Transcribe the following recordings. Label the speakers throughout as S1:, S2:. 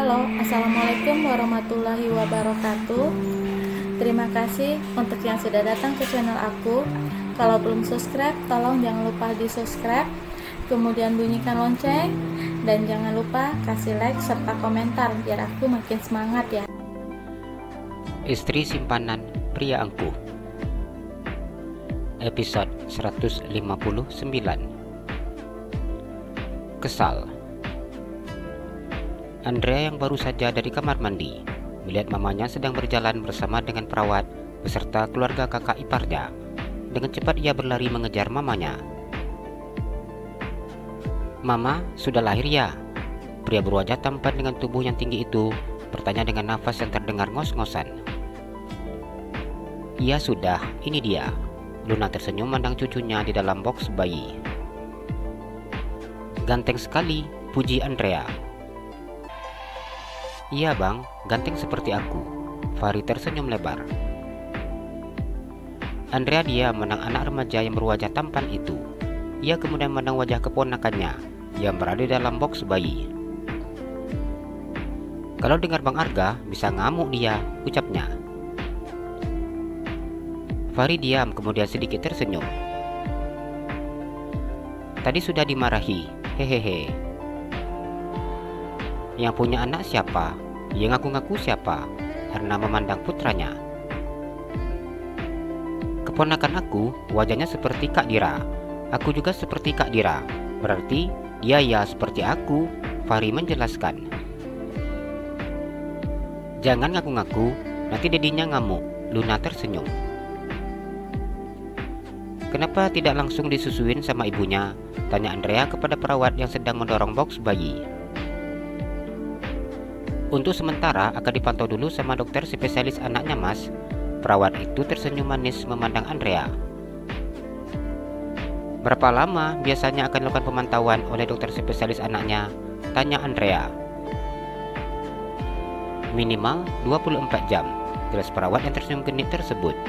S1: Halo, Assalamualaikum warahmatullahi wabarakatuh. Terima kasih untuk yang sudah datang ke channel aku. Kalau belum subscribe, tolong jangan lupa di subscribe, kemudian bunyikan lonceng, dan jangan lupa kasih like serta komentar biar aku makin semangat ya.
S2: Istri simpanan pria angkuh. Episode 159. Kesal. Andrea yang baru saja dari kamar mandi melihat mamanya sedang berjalan bersama dengan perawat beserta keluarga kakak iparnya. Dengan cepat ia berlari mengejar mamanya. "Mama, sudah lahir ya?" Pria berwajah tampan dengan tubuh yang tinggi itu bertanya dengan nafas yang terdengar ngos-ngosan. "Iya sudah, ini dia." Luna tersenyum memandang cucunya di dalam boks bayi. "Ganteng sekali," puji Andrea. "Iya bang, ganteng seperti aku." Fahri tersenyum lebar. Andrea diam memandang anak remaja yang berwajah tampan itu. Ia kemudian memandang wajah keponakannya yang berada di dalam boks bayi. "Kalau dengar Bang Arga, bisa ngamuk dia," ucapnya. Fahri diam kemudian sedikit tersenyum. "Tadi sudah dimarahi, hehehe. Yang punya anak siapa? Yang ngaku-ngaku siapa?" Herna memandang putranya. "Keponakan aku wajahnya seperti Kak Dira. Aku juga seperti Kak Dira. Berarti dia ya seperti aku," Fahri menjelaskan. "Jangan ngaku-ngaku, nanti dedinya ngamuk." Luna tersenyum. "Kenapa tidak langsung disusuin sama ibunya?" tanya Andrea kepada perawat yang sedang mendorong boks bayi. "Untuk sementara akan dipantau dulu sama dokter spesialis anaknya mas." Perawat itu tersenyum manis memandang Andrea. "Berapa lama biasanya akan dilakukan pemantauan oleh dokter spesialis anaknya?" tanya Andrea. "Minimal 24 jam, jelas perawat yang tersenyum genit tersebut.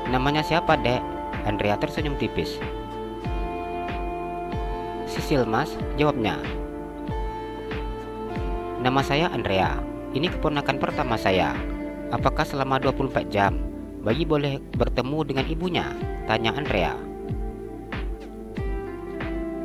S2: "Namanya siapa dek?" Andrea tersenyum tipis. "Sisil mas," jawabnya. "Nama saya Andrea. Ini keponakan pertama saya. Apakah selama 24 jam bayi boleh bertemu dengan ibunya?" tanya Andrea.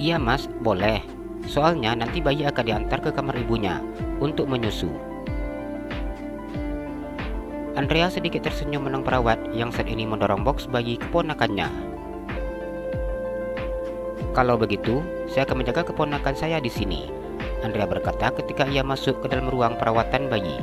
S2: "Iya mas, boleh. Soalnya nanti bayi akan diantar ke kamar ibunya untuk menyusu." Andrea sedikit tersenyum menang perawat yang saat ini mendorong boks bayi keponakannya. "Kalau begitu, saya akan menjaga keponakan saya di sini," Andrea berkata ketika ia masuk ke dalam ruang perawatan bayi.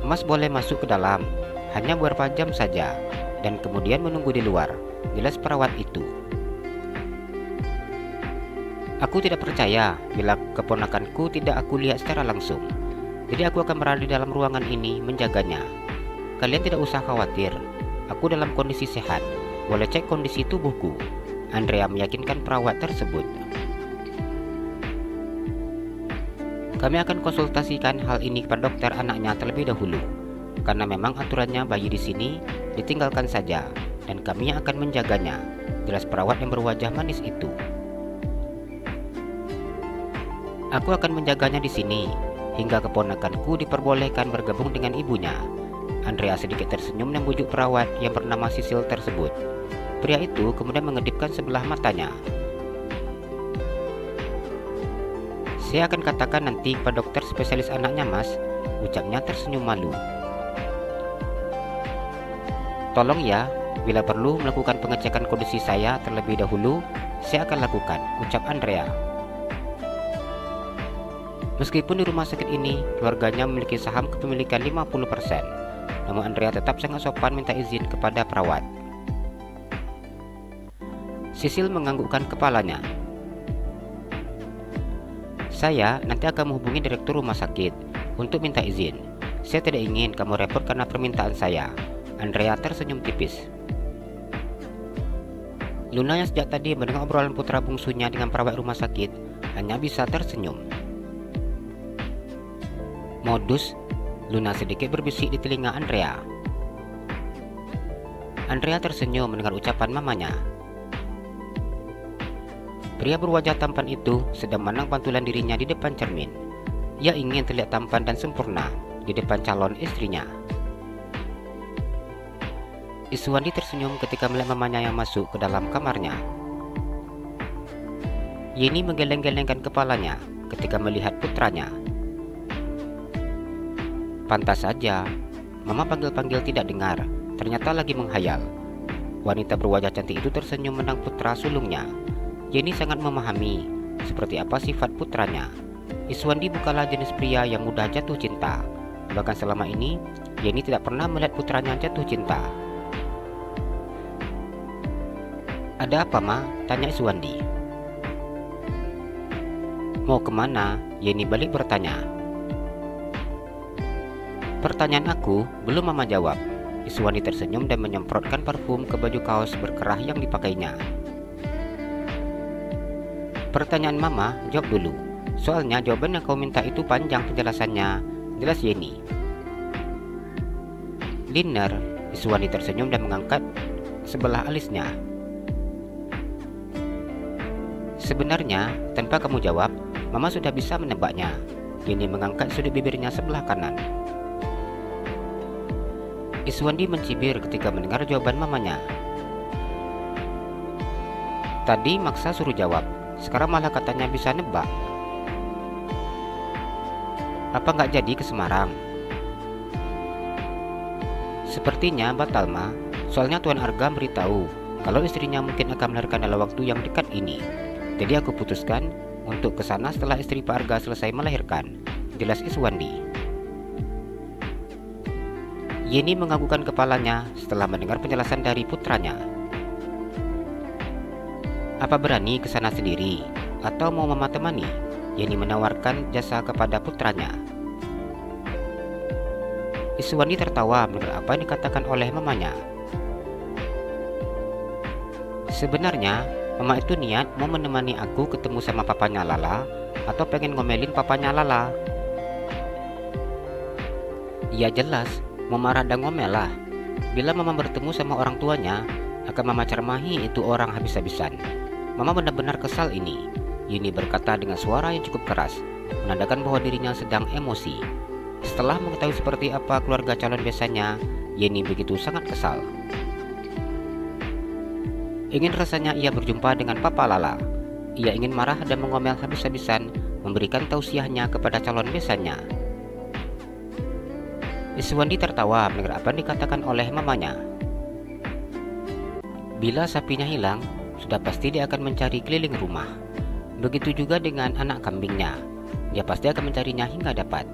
S2: "Mas boleh masuk ke dalam, hanya beberapa jam saja, dan kemudian menunggu di luar," jelas perawat itu. "Aku tidak percaya bila keponakanku tidak aku lihat secara langsung. Jadi aku akan berada di dalam ruangan ini menjaganya. Kalian tidak usah khawatir, aku dalam kondisi sehat. Boleh cek kondisi tubuhku," Andrea meyakinkan perawat tersebut. "Kami akan konsultasikan hal ini kepada dokter anaknya terlebih dahulu, karena memang aturannya bayi di sini ditinggalkan saja, dan kami yang akan menjaganya," jelas perawat yang berwajah manis itu. "Aku akan menjaganya di sini hingga keponakanku diperbolehkan bergabung dengan ibunya." Andrea sedikit tersenyum dan bujuk perawat yang bernama Sisil tersebut. Pria itu kemudian mengedipkan sebelah matanya. "Saya akan katakan nanti kepada dokter spesialis anaknya mas," ucapnya tersenyum malu. "Tolong ya, bila perlu melakukan pengecekan kondisi saya terlebih dahulu, saya akan lakukan," ucap Andrea. Meskipun di rumah sakit ini keluarganya memiliki saham kepemilikan 50%, namun Andrea tetap sangat sopan minta izin kepada perawat. Sisil menganggukkan kepalanya. "Saya nanti akan menghubungi direktur rumah sakit untuk minta izin. Saya tidak ingin kamu repot karena permintaan saya," Andrea tersenyum tipis. Luna yang sejak tadi mendengar obrolan putra bungsunya dengan perawat rumah sakit hanya bisa tersenyum. "Modus," Luna sedikit berbisik di telinga Andrea. Andrea tersenyum mendengar ucapan mamanya. Pria berwajah tampan itu sedang menang pantulan dirinya di depan cermin. Ia ingin terlihat tampan dan sempurna di depan calon istrinya. Iswandi tersenyum ketika melihat mamanya yang masuk ke dalam kamarnya. Yeni menggeleng-gelengkan kepalanya ketika melihat putranya. Pantas saja, Mama panggil-panggil tidak dengar, ternyata lagi menghayal. Wanita berwajah cantik itu tersenyum menang putra sulungnya. Yeni sangat memahami seperti apa sifat putranya. Iswandi bukanlah jenis pria yang mudah jatuh cinta. Bahkan selama ini, Yeni tidak pernah melihat putranya jatuh cinta. "Ada apa, Ma?" tanya Iswandi. "Mau kemana?" Yeni balik bertanya. "Pertanyaan aku belum Mama jawab." Iswandi tersenyum dan menyemprotkan parfum ke baju kaos berkerah yang dipakainya. "Pertanyaan Mama jawab dulu. Soalnya jawaban yang kau minta itu panjang penjelasannya," jelas Yeni. "Dinner." Iswandi tersenyum dan mengangkat sebelah alisnya. "Sebenarnya, tanpa kamu jawab, Mama sudah bisa menebaknya." Yeni mengangkat sudut bibirnya sebelah kanan. Iswandi mencibir ketika mendengar jawaban mamanya. Tadi maksa suruh jawab, sekarang malah katanya bisa nebak. "Apa nggak jadi ke Semarang?" "Sepertinya batal, Ma. Soalnya Tuan Arga beritahu kalau istrinya mungkin akan melahirkan dalam waktu yang dekat ini. Jadi aku putuskan untuk ke sana setelah istri Pak Arga selesai melahirkan," jelas Iswandi. Yeni menganggukkan kepalanya setelah mendengar penjelasan dari putranya. "Apa berani ke sana sendiri atau mau Mama temani?" Yeni menawarkan jasa kepada putranya. Iswandi tertawa mendengar apa yang dikatakan oleh mamanya. "Sebenarnya Mama itu niat mau menemani aku ketemu sama papanya Lala atau pengen ngomelin papanya Lala?" "Ya jelas, mau marah dan ngomel lah. Bila Mama bertemu sama orang tuanya, akan Mama cermahi itu orang habis-habisan. Mama benar-benar kesal ini," Yeni berkata dengan suara yang cukup keras, menandakan bahwa dirinya sedang emosi. Setelah mengetahui seperti apa keluarga calon besannya, Yeni begitu sangat kesal. Ingin rasanya ia berjumpa dengan Papa Lala. Ia ingin marah dan mengomel habis-habisan, memberikan tausiahnya kepada calon besannya. Iswandi tertawa mendengar apa yang dikatakan oleh mamanya. Bila sapinya hilang, sudah pasti dia akan mencari keliling rumah. Begitu juga dengan anak kambingnya. Dia pasti akan mencarinya hingga dapat.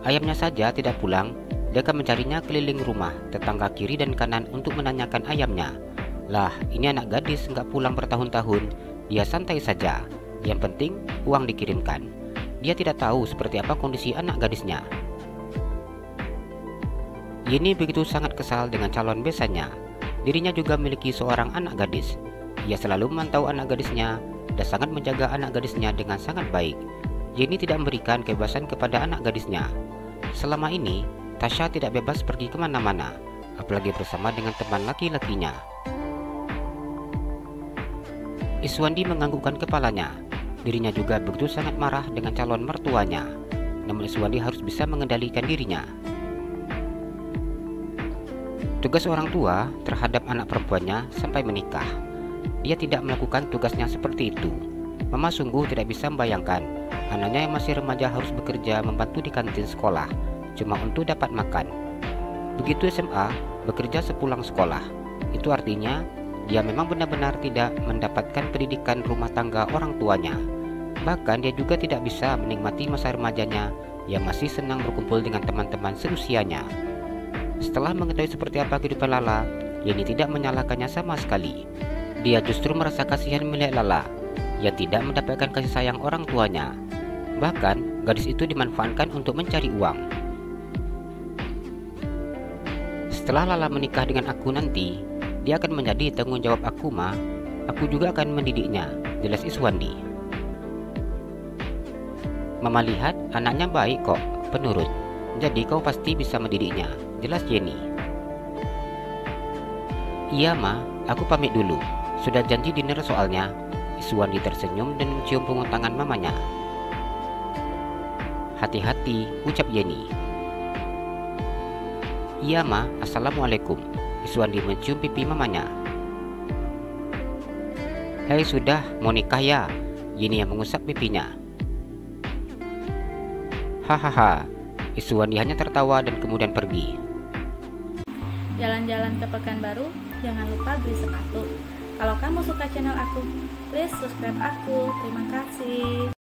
S2: Ayamnya saja tidak pulang, dia akan mencarinya keliling rumah, tetangga kiri dan kanan untuk menanyakan ayamnya. Lah, ini anak gadis nggak pulang bertahun-tahun, dia santai saja. Yang penting, uang dikirimkan. Dia tidak tahu seperti apa kondisi anak gadisnya. Yeni begitu sangat kesal dengan calon besannya. Dirinya juga memiliki seorang anak gadis. Ia selalu memantau anak gadisnya dan sangat menjaga anak gadisnya dengan sangat baik. Yeni tidak memberikan kebebasan kepada anak gadisnya. Selama ini, Tasha tidak bebas pergi kemana-mana, apalagi bersama dengan teman laki-lakinya. Iswandi menganggukkan kepalanya. Dirinya juga begitu sangat marah dengan calon mertuanya. Namun Iswandi harus bisa mengendalikan dirinya. Tugas orang tua terhadap anak perempuannya sampai menikah. Dia tidak melakukan tugasnya seperti itu. Mama sungguh tidak bisa membayangkan anaknya yang masih remaja harus bekerja membantu di kantin sekolah cuma untuk dapat makan. Begitu SMA, bekerja sepulang sekolah. Itu artinya dia memang benar-benar tidak mendapatkan pendidikan rumah tangga orang tuanya. Bahkan dia juga tidak bisa menikmati masa remajanya yang masih senang berkumpul dengan teman-teman seusianya. Setelah mengetahui seperti apa kehidupan Lala, Yeni tidak menyalahkannya sama sekali. Dia justru merasa kasihan melihat Lala yang tidak mendapatkan kasih sayang orang tuanya. Bahkan, gadis itu dimanfaatkan untuk mencari uang. Setelah Lala menikah dengan aku nanti, dia akan menjadi tanggung jawab aku, Ma. Aku juga akan mendidiknya, jelas Iswandi. Mama lihat anaknya baik kok, penurut. Jadi kau pasti bisa mendidiknya, jelas Yeni. Iya, Ma, aku pamit dulu. Sudah janji dinner soalnya. Iswandi tersenyum dan mencium punggung tangan mamanya. Hati-hati, ucap Yeni. Iya ma, assalamualaikum. Iswandi mencium pipi mamanya. Hei sudah, mau nikah ya? Yeni yang mengusap pipinya. Hahaha, Iswandi hanya tertawa dan kemudian pergi.
S1: Jalan-jalan ke Pekanbaru, jangan lupa beli sepatu. Kalau kamu suka channel aku, please subscribe aku. Terima kasih.